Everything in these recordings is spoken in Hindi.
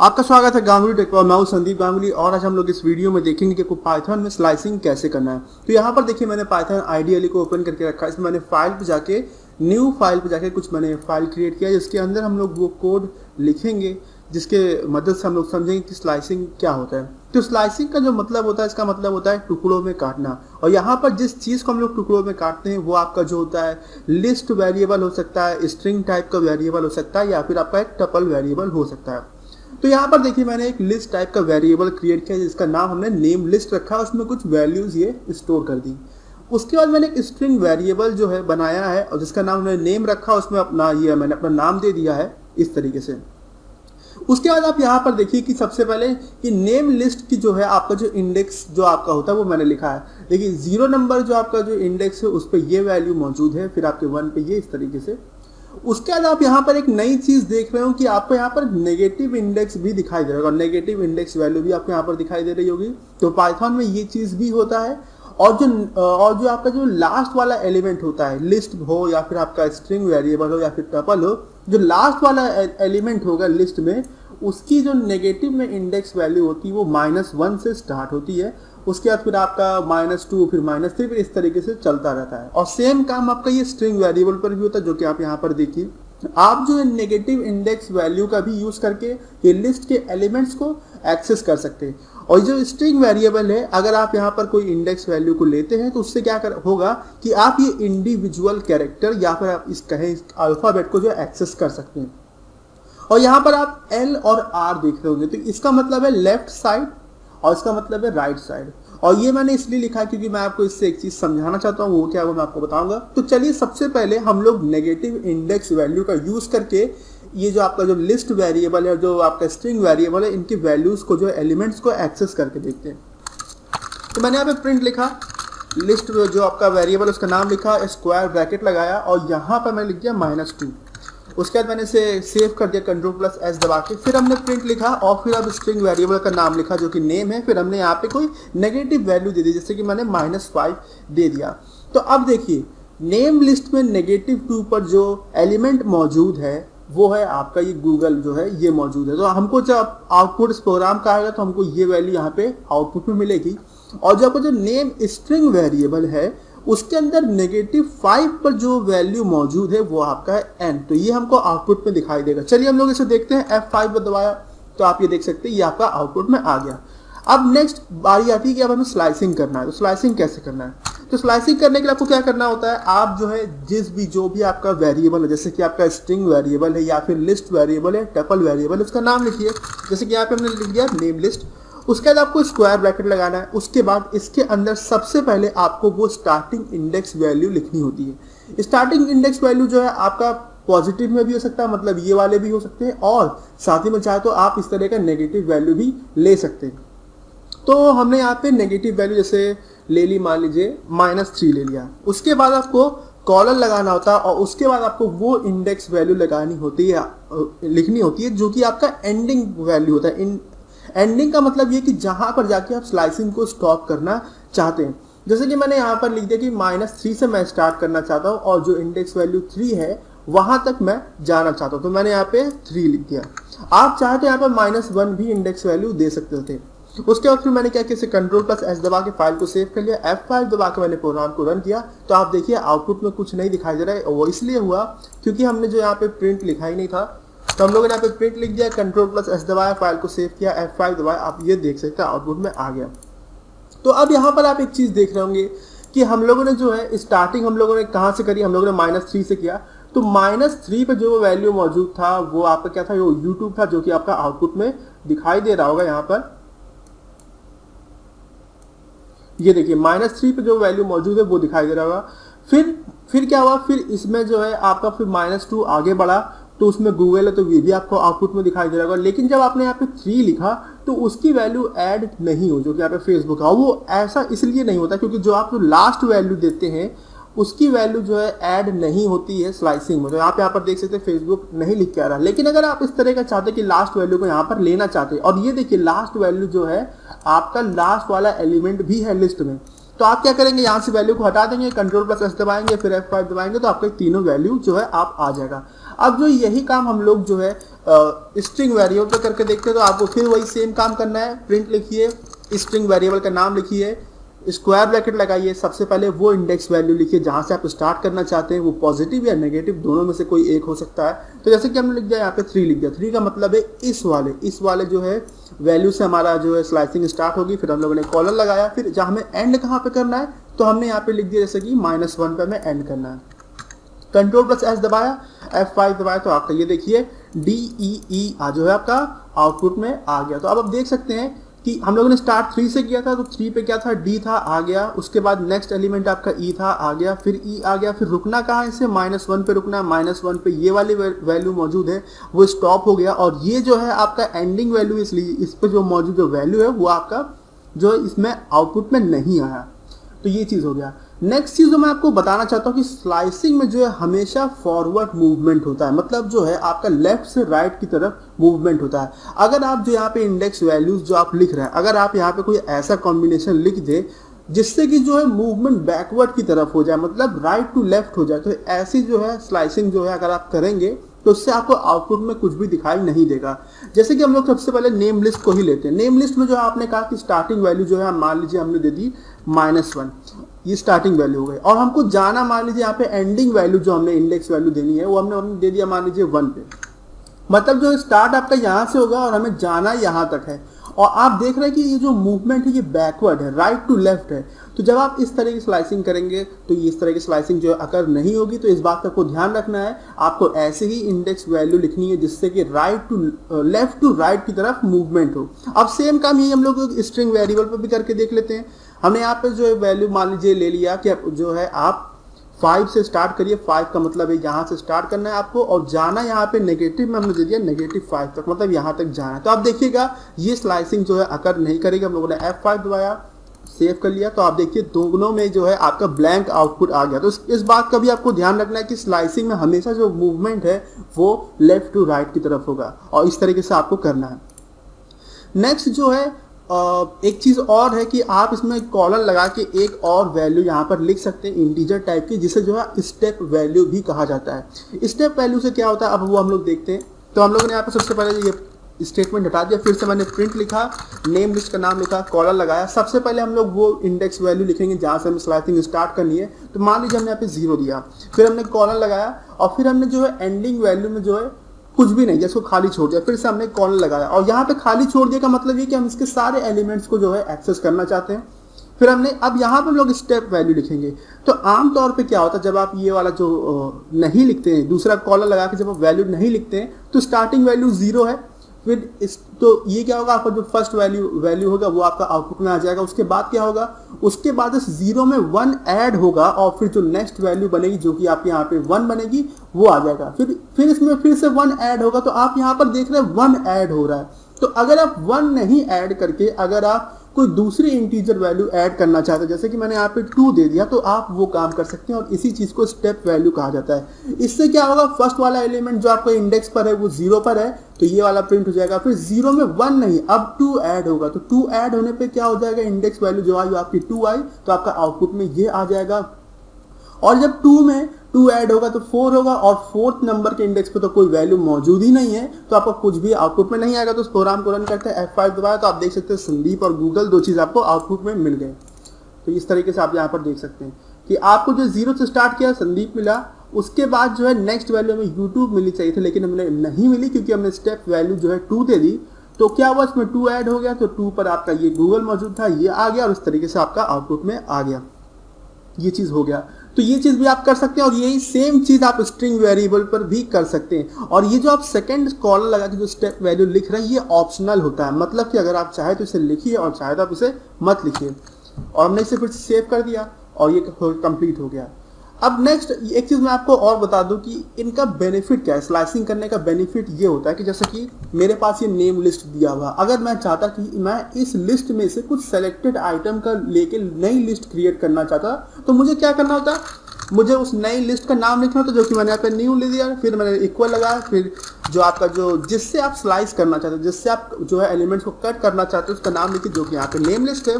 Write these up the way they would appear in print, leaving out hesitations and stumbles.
आपका स्वागत है गांगुली टेक पर। मैं हूं संदीप गांगुली और आज हम लोग इस वीडियो में देखेंगे कि पाइथन में स्लाइसिंग कैसे करना है। तो यहाँ पर देखिए मैंने पाइथन आईडीएलई को ओपन करके रखा है। इसमें मैंने फाइल पे जाके न्यू फाइल पे जाके कुछ मैंने फाइल क्रिएट किया जिसके अंदर हम लोग वो कोड लिखेंगे जिसके मदद से हम लोग समझेंगे कि स्लाइसिंग क्या होता है। तो स्लाइसिंग का जो मतलब होता है, इसका मतलब होता है टुकड़ों में काटना। और यहाँ पर जिस चीज़ को हम लोग टुकड़ों में काटते हैं वो आपका जो होता है लिस्ट वेरिएबल हो सकता है, स्ट्रिंग टाइप का वेरिएबल हो सकता है, या फिर आपका एक टपल वेरिएबल हो सकता है। तो यहाँ पर देखिए मैंने एक लिस्ट टाइप का वेरिएबल क्रिएट किया जिसका नाम हमने नेम लिस्ट रखा, उसमें कुछ वैल्यूज ये स्टोर कर दी। उसके बाद मैंने एक स्ट्रिंग वेरिएबल जो है बनाया है और जिसका नाम हमने नेम रखा, उसमें मैंने अपना नाम दे दिया है इस तरीके से। उसके बाद आप यहाँ पर देखिए कि सबसे पहले कि नेम लिस्ट की जो है आपका जो इंडेक्स जो आपका होता है वो मैंने लिखा है। देखिए 0 नंबर जो आपका जो इंडेक्स है उस पर ये वैल्यू मौजूद है, फिर आपके 1 पे ये इस तरीके से। उसके बाद आप यहाँ पर एक नई चीज देख रहे हो कि आपको यहाँ पर नेगेटिव इंडेक्स भी दिखाई दे रहा होगा, नेगेटिव इंडेक्स वैल्यू भी आपको यहाँ पर दिखाई दे रही होगी। तो पाइथन में ये चीज भी होता है। और जो आपका जो लास्ट वाला एलिमेंट होता है, लिस्ट हो या फिर आपका स्ट्रिंग वेरिएबल हो या फिर टपल हो, जो लास्ट वाला एलिमेंट होगा लिस्ट में उसकी जो नेगेटिव में इंडेक्स वैल्यू होती है वो -1 से स्टार्ट होती है। उसके बाद फिर आपका -2 फिर -3 फिर इस तरीके से चलता रहता है। और सेम काम आपका ये स्ट्रिंग वेरिएबल पर भी होता है, जो कि आप यहाँ पर देखिए। आप जो है नेगेटिव इंडेक्स वैल्यू का भी यूज करके ये लिस्ट के एलिमेंट्स को एक्सेस कर सकते हैं। और जो स्ट्रिंग वेरिएबल है, अगर आप यहाँ पर कोई इंडेक्स वैल्यू को लेते हैं तो उससे क्या होगा कि आप ये इंडिविजुअल कैरेक्टर या फिर आप इस अल्फाबेट को जो एक्सेस कर सकते हैं। और यहाँ पर आप L और R देख रहे होंगे, तो इसका मतलब है लेफ्ट साइड और इसका मतलब है राइट साइड। और ये मैंने इसलिए लिखा है क्योंकि मैं आपको इससे एक चीज समझाना चाहता हूँ, वो क्या है वो मैं आपको बताऊंगा। तो चलिए सबसे पहले हम लोग नेगेटिव इंडेक्स वैल्यू का यूज करके ये जो आपका जो लिस्ट वेरिएबल है, जो आपका स्ट्रिंग वेरिएबल है, इनकी वैल्यूज को जो एलिमेंट्स को एक्सेस करके देखते हैं। तो मैंने यहाँ पे प्रिंट लिखा, लिस्ट जो आपका वेरिएबल उसका नाम लिखा, स्क्वायर ब्रैकेट लगाया और यहाँ पर मैंने लिख दिया -2। उसके बाद मैंने इसे सेव कर दिया Ctrl+S दबा के। फिर हमने प्रिंट लिखा और फिर अब स्ट्रिंग वेरिएबल का नाम लिखा जो कि नेम है। फिर हमने यहाँ पे कोई नेगेटिव वैल्यू दे दी, जैसे कि मैंने -5 दे दिया। तो अब देखिए नेम लिस्ट में -2 पर जो एलिमेंट मौजूद है वो है आपका ये गूगल जो है ये मौजूद है। तो हमको जब आउटपुट इस प्रोग्राम का आएगा तो हमको ये वैल्यू यहाँ पे आउटपुट में मिलेगी। और जो आपका जो नेम स्ट्रिंग वेरिएबल है उसके अंदर -5 पर जो वैल्यू मौजूद है वो आपका है n। तो ये हमको आउटपुट में दिखाई देगा। चलिए हम लोग इसे देखते हैं। F5 दबाया तो आप ये देख सकते हैं ये आपका आउटपुट में आ गया। अब नेक्स्ट बारी आती है कि अब हमें स्लाइसिंग करना है। तो स्लाइसिंग कैसे करना है? तो स्लाइसिंग करने के लिए आपको क्या करना होता है, आप जो है जो भी आपका वेरिएबल है, जैसे कि आपका स्ट्रिंग वेरिएबल है या फिर लिस्ट वेरिएबल है, टपल वेरिएबल है, उसका नाम लिखिए। जैसे कि यहाँ पे हमने लिख दिया नेम लिस्ट। उसके बाद आपको स्क्वायर ब्रैकेट लगाना है। उसके बाद इसके अंदर सबसे पहले आपको वो स्टार्टिंग इंडेक्स वैल्यू लिखनी होती है। स्टार्टिंग इंडेक्स वैल्यू जो है आपका पॉजिटिव में भी हो सकता है, मतलब ये वाले भी हो सकते हैं, और साथ ही में चाहे तो आप इस तरह का नेगेटिव वैल्यू भी ले सकते हैं। तो हमने यहाँ पे नेगेटिव वैल्यू जैसे ले ली, मान लीजिए -3 ले लिया। उसके बाद आपको कॉलर लगाना होता है और उसके बाद आपको वो इंडेक्स वैल्यू लगानी होती है, लिखनी होती है जो कि आपका एंडिंग वैल्यू होता है। एंडिंग का मतलब ये कि जहां पर जाके आप स्लाइसिंग को स्टॉप करना चाहते हैं। जैसे कि मैंने यहाँ पर लिख दिया कि -3 से मैं स्टार्ट करना चाहता हूँ और जो इंडेक्स वैल्यू 3 है वहां तक मैं जाना चाहता हूँ। तो मैंने यहाँ पे 3 लिख दिया। आप चाहे तो यहाँ पर -1 भी इंडेक्स वैल्यू दे सकते थे। उसके बाद फिर मैंने क्या किया, Ctrl+S दबा के फाइल को सेव कर लिया। F5 दबा के मैंने प्रोग्राम को रन किया। तो आप देखिए आउटपुट में कुछ नहीं दिखाई दे रहा है। वो इसलिए हुआ क्योंकि हमने जो यहाँ पे प्रिंट लिखा ही नहीं था। तो हम लोगों ने यहाँ पे प्रिंट लिख दिया, Ctrl+S दबाया, फाइल को सेव किया, F5 दबाया। आप ये देख सकते हैं आउटपुट में आ गया। तो अब यहाँ पर आप एक चीज देख रहे होंगे कि हम लोगों ने जो है स्टार्टिंग हम लोगों ने कहाँ से करी, हम लोगों ने -3 से किया। तो -3 पे जो वैल्यू मौजूद था वो आपका क्या था, वो यूट्यूब था, जो कि आपका आउटपुट में दिखाई दे रहा होगा। यहाँ पर ये देखिए -3 पे जो वैल्यू मौजूद है वो दिखाई दे रहा होगा। फिर क्या हुआ, फिर इसमें जो है आपका फिर -2 आगे बढ़ा तो उसमें गूगल है तो ये भी आपको आउटपुट में दिखाई दे रहा होगा। लेकिन जब आपने यहाँ पे 3 लिखा तो उसकी वैल्यू ऐड नहीं हो, जो कि यहाँ पे फेसबुक है। वो ऐसा इसलिए नहीं होता क्योंकि जो आप जो लास्ट वैल्यू देते हैं उसकी वैल्यू जो है ऐड नहीं होती है स्लाइसिंग में। तो आप यहाँ पर देख सकते हैं फेसबुक नहीं लिख के आ रहा। लेकिन अगर आप इस तरह का चाहते कि लास्ट वैल्यू को यहाँ पर लेना चाहते, और ये देखिए लास्ट वैल्यू जो है आपका लास्ट वाला एलिमेंट भी है लिस्ट में, तो आप क्या करेंगे, यहाँ से वैल्यू को हटा देंगे, Ctrl+S दबाएंगे, फिर F5 दबाएंगे, तो आपका तीनों वैल्यू जो है आप आ जाएगा। अब जो यही काम हम लोग जो है स्ट्रिंग वेरिएबल पे करके देखते हैं तो आपको फिर वही सेम काम करना है। प्रिंट लिखिए, स्ट्रिंग वेरिएबल का नाम लिखिए, स्क्वायर ब्रैकेट लगाइए, सबसे पहले वो इंडेक्स वैल्यू लिखिए जहां से आप स्टार्ट करना चाहते हैं, वो पॉजिटिव या नेगेटिव दोनों में से कोई एक हो सकता है। तो जैसे कि हमने लिख दिया यहाँ पे 3 लिख दिया, 3 का मतलब है इस वाले जो है वैल्यू से हमारा जो है स्लाइसिंग स्टार्ट होगी। फिर हम लोगों ने कॉलर लगाया, फिर जहाँ हमें एंड कहाँ पे करना है तो हमने यहाँ पे लिख दिया जैसे कि -1 पे हमें एंड करना है। Ctrl+S दबाया, F5 दबाया तो आपका ये देखिए DEE जो है आपका आउटपुट में आ गया। तो अब आप देख सकते हैं कि हम लोगों ने स्टार्ट 3 से किया था, तो 3 पे क्या था, D था, आ गया। उसके बाद नेक्स्ट एलिमेंट आपका E था, आ गया। फिर E आ गया, फिर रुकना कहाँ है, इसे -1 पे रुकना है। -1 पे ये वाली वैल्यू मौजूद है, वो स्टॉप हो गया। और ये जो है आपका एंडिंग वैल्यू, इसलिए इस पे जो मौजूद जो वैल्यू है वो आपका जो इसमें आउटपुट में नहीं आया। तो ये चीज़ हो गया। नेक्स्ट चीज़ जो मैं आपको बताना चाहता हूँ कि स्लाइसिंग में जो है हमेशा फॉरवर्ड मूवमेंट होता है, मतलब जो है आपका लेफ्ट से राइट की तरफ मूवमेंट होता है। अगर आप जो यहाँ पे इंडेक्स वैल्यूज जो आप लिख रहे हैं, अगर आप यहाँ पे कोई ऐसा कॉम्बिनेशन लिख दे जिससे कि जो है मूवमेंट बैकवर्ड की तरफ हो जाए, मतलब राइट टू लेफ्ट हो जाए, तो ऐसी जो है स्लाइसिंग जो है अगर आप करेंगे तो उससे आपको आउटपुट में कुछ भी दिखाई नहीं देगा। जैसे कि हम लोग सबसे पहले नेम लिस्ट को ही लेते हैं। नेम लिस्ट में जो आपने कहा कि स्टार्टिंग वैल्यू जो है मान लीजिए हमने दे दी -1, ये स्टार्टिंग वैल्यू हो गई। और हमको जाना मान लीजिए यहाँ पे एंडिंग वैल्यू जो हमने इंडेक्स वैल्यू देनी है वो हमने दे दिया मान लीजिए 1 पे। मतलब जो स्टार्ट आपका यहाँ से होगा और हमें जाना यहाँ तक है। और आप देख रहे हैं कि ये जो मूवमेंट है ये बैकवर्ड है, राइट टू लेफ्ट है। तो जब आप इस तरह की स्लाइसिंग करेंगे तो इस तरह की स्लाइसिंग जो है अकर नहीं होगी। तो इस बात का आपको ध्यान रखना है, आपको ऐसे ही इंडेक्स वैल्यू लिखनी है जिससे कि right to left to right की तरफ मूवमेंट हो। अब सेम काम यही हम लोग स्ट्रिंग वेरिएबल पर भी करके देख लेते हैं। हमने यहाँ पे जो है वैल्यू मान लीजिए ले लिया कि जो है आप 5 से स्टार्ट करिए। 5 का मतलब है यहाँ से स्टार्ट करना है आपको और जाना यहाँ पे नेगेटिव में हमने दे दिया -5 तक, मतलब यहाँ तक जाना है। तो आप देखिएगा ये स्लाइसिंग जो है अकर नहीं करेगा। हम लोगों ने F5 दबाया, सेव कर लिया, तो आप देखिए दोनों में जो है आपका ब्लैंक आउटपुट आ गया। तो इस बात का भी आपको ध्यान रखना है कि स्लाइसिंग में हमेशा जो मूवमेंट है वो लेफ्ट टू राइट की तरफ होगा और इस तरीके से आपको करना है। नेक्स्ट जो है एक चीज़ और है कि आप इसमें कॉलर लगा के एक और वैल्यू यहाँ पर लिख सकते हैं इंटीजर टाइप की, जिसे जो है स्टेप वैल्यू भी कहा जाता है। स्टेप वैल्यू से क्या होता है अब वो हम लोग देखते हैं। तो हम लोगों ने यहाँ पर सबसे पहले ये स्टेटमेंट हटा दिया, फिर से मैंने प्रिंट लिखा, नेम लिस्ट का नाम लिखा, कॉलर लगाया। सबसे पहले हम लोग वो इंडेक्स वैल्यू लिखेंगे जहाँ से हमें स्लाइसिंग स्टार्ट करनी है। तो मान लीजिए हमने यहाँ पे 0 दिया, फिर हमने कॉलर लगाया और फिर हमने जो है एंडिंग वैल्यू में जो है कुछ भी नहीं, जैसे खाली छोड़ दिया। फिर से हमने कॉलर लगाया और यहाँ पे खाली छोड़ दिया का मतलब ये कि हम इसके सारे एलिमेंट्स को जो है एक्सेस करना चाहते हैं। फिर हमने अब यहाँ पे हम लोग स्टेप वैल्यू लिखेंगे। तो आमतौर पे क्या होता है जब आप ये वाला जो नहीं लिखते हैं, दूसरा कॉलर लगा के जब आप वैल्यू नहीं लिखते हैं तो स्टार्टिंग वैल्यू 0 है। फिर तो ये क्या होगा, आपका जो फर्स्ट वैल्यू होगा वो आपका आउटपुट में आ जाएगा। उसके बाद क्या होगा, उसके बाद इस 0 में 1 ऐड होगा और फिर जो नेक्स्ट वैल्यू बनेगी जो कि आपके यहाँ पे 1 बनेगी वो आ जाएगा। फिर इसमें फिर से 1 ऐड होगा। तो आप यहाँ पर देख रहे हैं 1 ऐड हो रहा है। तो अगर आप 1 नहीं ऐड करके अगर आप कोई दूसरी इंटीजर वैल्यू ऐड करना चाहते हैं, जैसे कि मैंने यहाँ पे 2 दे दिया, तो आप वो काम कर सकते हैं और इसी चीज को स्टेप वैल्यू कहा जाता है। इससे क्या होगा, फर्स्ट वाला एलिमेंट जो आपका इंडेक्स पर है वो 0 पर है तो ये वाला प्रिंट हो जाएगा। फिर 0 में 1 नहीं, अब 2 ऐड होगा। तो 2 ऐड होने पे क्या हो जाएगा, इंडेक्स वैल्यू जो आई आपकी 2 आई तो आपका आउटपुट में ये आ जाएगा। और जब 2 में 2 ऐड होगा तो 4 होगा और 4th नंबर के इंडेक्स पे तो कोई वैल्यू मौजूद ही नहीं है तो आपको कुछ भी आउटपुट में नहीं आएगा। तो उस प्रोग्राम को रन करते हैं, F5 दबाया तो आप देख सकते हैं संदीप और गूगल 2 चीज़ आपको आउटपुट में मिल गए। तो इस तरीके से आप यहाँ पर देख सकते हैं कि आपको जो 0 से स्टार्ट किया संदीप मिला, उसके बाद जो है नेक्स्ट वैल्यू हमें यूट्यूब मिलनी चाहिए थी लेकिन हमें नहीं मिली क्योंकि हमने स्टेप वैल्यू जो है 2 दे दी। तो क्या हुआ, इसमें 2 ऐड हो गया तो 2 पर आपका ये गूगल मौजूद था, ये आ गया और इस तरीके से आपका आउटपुट में आ गया। ये चीज़ हो गया। तो ये चीज़ भी आप कर सकते हैं और यही सेम चीज़ आप स्ट्रिंग वेरिएबल पर भी कर सकते हैं। और ये जो आप सेकंड कॉलर लगा के जो स्टेप वैल्यू लिख रहे हैं ये ऑप्शनल होता है, मतलब कि अगर आप चाहे तो इसे लिखिए और चाहे तो आप इसे मत लिखिए। और हमने इसे फिर सेव कर दिया और ये कंप्लीट हो गया। अब नेक्स्ट एक चीज़ मैं आपको और बता दूं कि इनका बेनिफिट क्या है। स्लाइसिंग करने का बेनिफिट ये होता है कि जैसे कि मेरे पास ये नेम लिस्ट दिया हुआ, अगर मैं चाहता कि मैं इस लिस्ट में से कुछ सेलेक्टेड आइटम का लेके नई लिस्ट क्रिएट करना चाहता तो मुझे क्या करना होता, मुझे उस नई लिस्ट का नाम लिखना होता जो कि मैंने यहाँ पे न्यू ले दिया, फिर मैंने इक्वल लगाया, फिर जो आपका जो जिससे आप स्लाइस करना चाहते हो, जिससे आप जो है एलिमेंट्स को कट करना चाहते हो उसका नाम लिखिए जो कि यहाँ पे नेम लिस्ट है।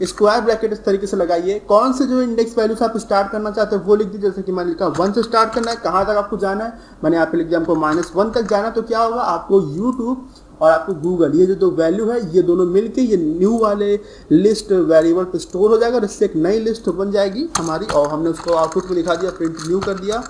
स्क्वायर ब्रैकेट इस तरीके से लगाइए। कौन से जो इंडेक्स वैल्यू से आप स्टार्ट करना चाहते हैं वो लिख दीजिए। जैसे कि मैंने लिखा 1 से स्टार्ट करना है, कहाँ तक आपको जाना है, मैंने यहाँ पे लिख दिया हमको -1 तक जाना है। तो क्या होगा, आपको यूट्यूब और आपको गूगल ये जो वैल्यू है ये दोनों मिलके ये न्यू वाले लिस्ट वेरिएबल पे स्टोर हो जाएगा और इससे एक नई लिस्ट बन जाएगी हमारी। और हमने उसको आउटपुट में दिखा दिया, प्रिंट न्यू कर दिया।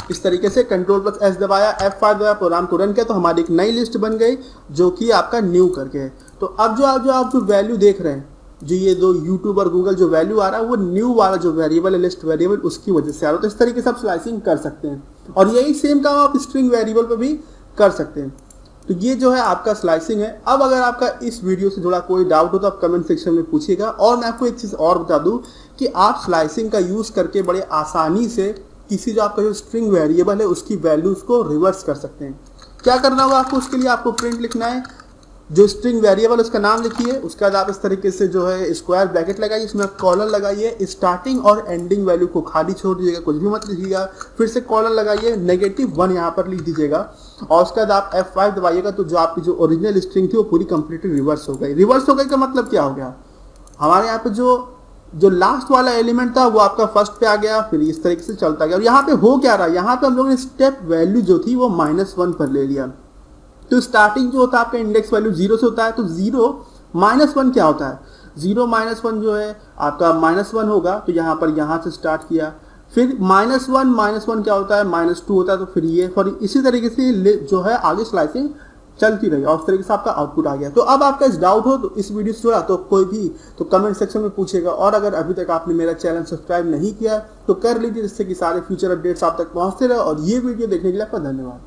इस तरीके से Ctrl+S दबाया, F5 दबाया, प्रोग्राम को रन किया तो हमारी एक नई लिस्ट बन गई जो कि आपका न्यू करके है। तो अब जो आप जो वैल्यू देख रहे हैं, जो ये दो यूट्यूब और गूगल जो वैल्यू आ रहा है वो न्यू वाला जो वेरिएबल है, लिस्ट वेरिएबल, उसकी वजह से आ रहा है। तो इस तरीके से आप स्लाइसिंग कर सकते हैं और यही सेम काम आप स्ट्रिंग वेरिएबल पर भी कर सकते हैं। तो ये जो है आपका स्लाइसिंग है। अब अगर आपका इस वीडियो से जुड़ा कोई डाउट हो तो आप कमेंट सेक्शन में पूछिएगा। और मैं आपको एक चीज़ और बता दूं कि आप स्लाइसिंग का यूज़ करके बड़े आसानी से किसी जो आपका जो स्ट्रिंग वेरिएबल है उसकी वैल्यूज़ को रिवर्स कर सकते हैं। क्या करना होगा आपको, उसके लिए आपको प्रिंट लिखना है, जो स्ट्रिंग वेरिएबल उसका नाम लिखिए, उसके बाद आप इस तरीके से जो है स्क्वायर ब्रैकेट लगाइए, इसमें आप कॉलन लगाइए, स्टार्टिंग और एंडिंग वैल्यू को खाली छोड़ दीजिएगा, कुछ भी मत लिखिएगा। फिर से कॉलन लगाइए, -1 यहाँ पर लिख दीजिएगा और उसके बाद आप F5 दबाइएगा तो जो आपकी जो ओरिजिनल स्ट्रिंग थी वो पूरी कंप्लीटली रिवर्स हो गई। रिवर्स हो गई का मतलब क्या हो गया, हमारे यहाँ पे जो लास्ट वाला एलिमेंट था वो आपका फर्स्ट पे आ गया, फिर इस तरीके से चलता गया। और यहाँ पे हो क्या रहा है, यहाँ पे हम लोगों ने स्टेप वैल्यू जो थी वो -1 पर ले लिया। तो स्टार्टिंग जो होता है आपका इंडेक्स वैल्यू 0 से होता है, तो 0 -1 क्या होता है, 0 -1 जो है आपका -1 होगा। तो यहाँ पर यहाँ से स्टार्ट किया, फिर -1 क्या होता है, -2 होता है, तो फिर ये फिर इसी तरीके से जो है आगे स्लाइसिंग चलती रही और उस तरीके से आपका आउटपुट आ गया। तो अब आपका इस डाउट हो तो इस वीडियो से जुड़ा तो कोई भी तो कमेंट सेक्शन में पूछेगा। और अगर अभी तक आपने मेरा चैनल सब्सक्राइब नहीं किया तो कर लीजिए, जिससे कि सारे फ्यूचर अपडेट्स आप तक पहुंचते रहे। और ये वीडियो देखने के लिए आपका धन्यवाद।